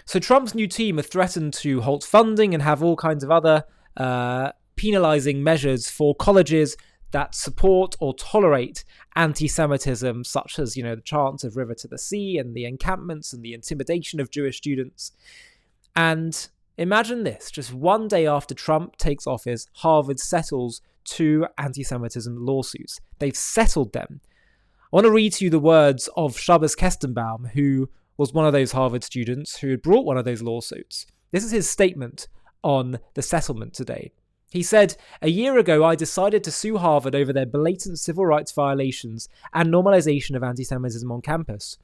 So Trump's new team have threatened to halt funding and have all kinds of other penalizing measures for colleges that support or tolerate anti-Semitism, such as, the chants of River to the Sea and the encampments and the intimidation of Jewish students. And imagine this, just one day after Trump takes office, Harvard settles 2 anti-Semitism lawsuits. They've settled them. I want to read to you the words of Shabbos Kestenbaum, who was one of those Harvard students who had brought one of those lawsuits. This is his statement on the settlement today. He said, "A year ago, I decided to sue Harvard over their blatant civil rights violations and normalization of anti-Semitism on campus.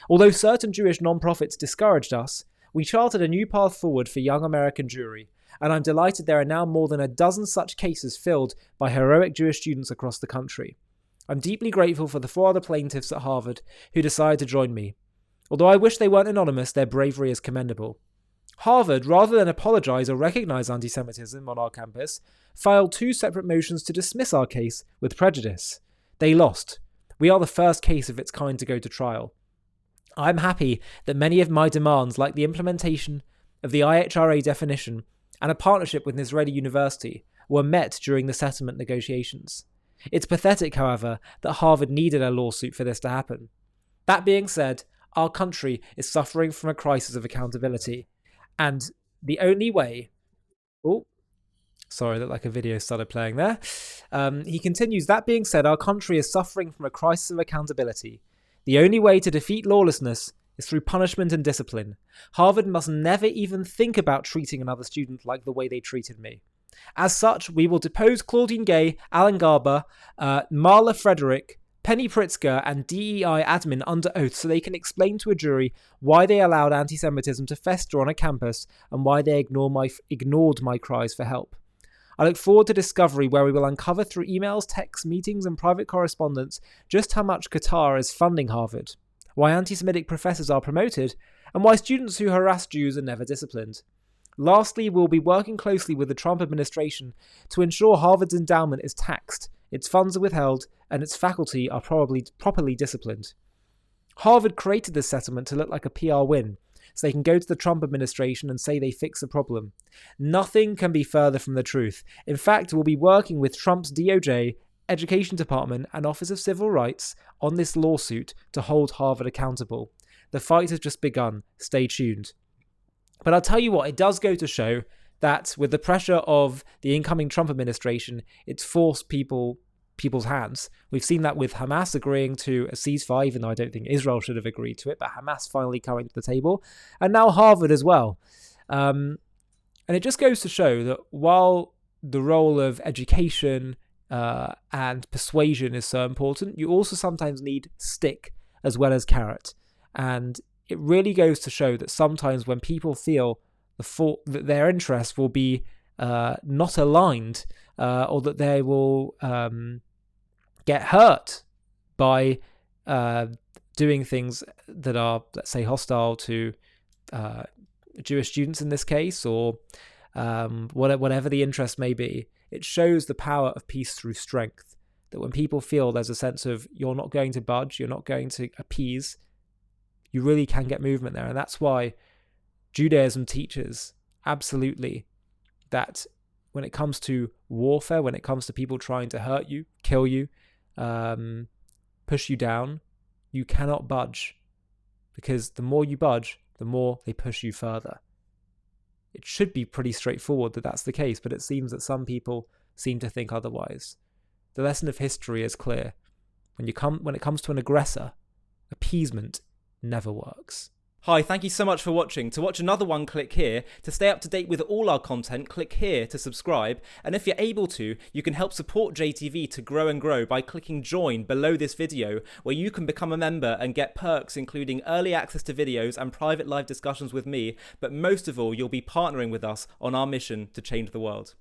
Although certain Jewish non-profits discouraged us, we charted a new path forward for young American Jewry, and I'm delighted there are now more than a dozen such cases filled by heroic Jewish students across the country. I'm deeply grateful for the 4 other plaintiffs at Harvard who decided to join me. Although I wish they weren't anonymous, their bravery is commendable. Harvard, rather than apologize or recognize anti-Semitism on our campus, filed 2 separate motions to dismiss our case with prejudice. They lost. We are the first case of its kind to go to trial. I'm happy that many of my demands, like the implementation of the IHRA definition and a partnership with an Israeli university, were met during the settlement negotiations. It's pathetic, however, that Harvard needed a lawsuit for this to happen. That being said, our country is suffering from a crisis of accountability, and the only way... Oh, sorry, looked like a video started playing there. He continues, that being said, our country is suffering from a crisis of accountability. The only way to defeat lawlessness is through punishment and discipline. Harvard must never even think about treating another student like the way they treated me. As such, we will depose Claudine Gay, Alan Garber, Marla Frederick, Penny Pritzker, and DEI admin under oath so they can explain to a jury why they allowed anti-Semitism to fester on a campus and why they ignored my cries for help. I look forward to discovery where we will uncover through emails, texts, meetings, and private correspondence just how much Qatar is funding Harvard, why anti-Semitic professors are promoted, and why students who harass Jews are never disciplined. Lastly, we'll be working closely with the Trump administration to ensure Harvard's endowment is taxed, its funds are withheld, and its faculty are properly disciplined. Harvard created this settlement to look like a PR win, so they can go to the Trump administration and say they fixed the problem. Nothing can be further from the truth. In fact, we'll be working with Trump's DOJ, Education Department, and Office of Civil Rights on this lawsuit to hold Harvard accountable. The fight has just begun. Stay tuned. But I'll tell you what, it does go to show that with the pressure of the incoming Trump administration, it's forced people's hands. We've seen that with Hamas agreeing to a ceasefire, even though I don't think Israel should have agreed to it, but Hamas finally coming to the table, and now Harvard as well. And it just goes to show that while the role of education and persuasion is so important, you also sometimes need stick as well as carrot. And it really goes to show that sometimes when people feel that their interests will be not aligned, or that they will get hurt by doing things that are, let's say, hostile to Jewish students in this case, or whatever the interest may be, it shows the power of peace through strength. That when people feel there's a sense of you're not going to budge, you're not going to appease, you really can get movement there. And that's why Judaism teaches absolutely that when it comes to warfare, when it comes to people trying to hurt you, kill you, push you down, you cannot budge, because the more you budge, the more they push you further. It should be pretty straightforward that that's the case, but it seems that some people seem to think otherwise. The lesson of history is clear. When it comes to an aggressor, appeasement never works. Hi, thank you so much for watching. To watch another one, click here. To stay up to date with all our content, click here to subscribe. And if you're able to, you can help support JTV to grow and grow by clicking join below this video, where you can become a member and get perks including early access to videos and private live discussions with me. But most of all, you'll be partnering with us on our mission to change the world.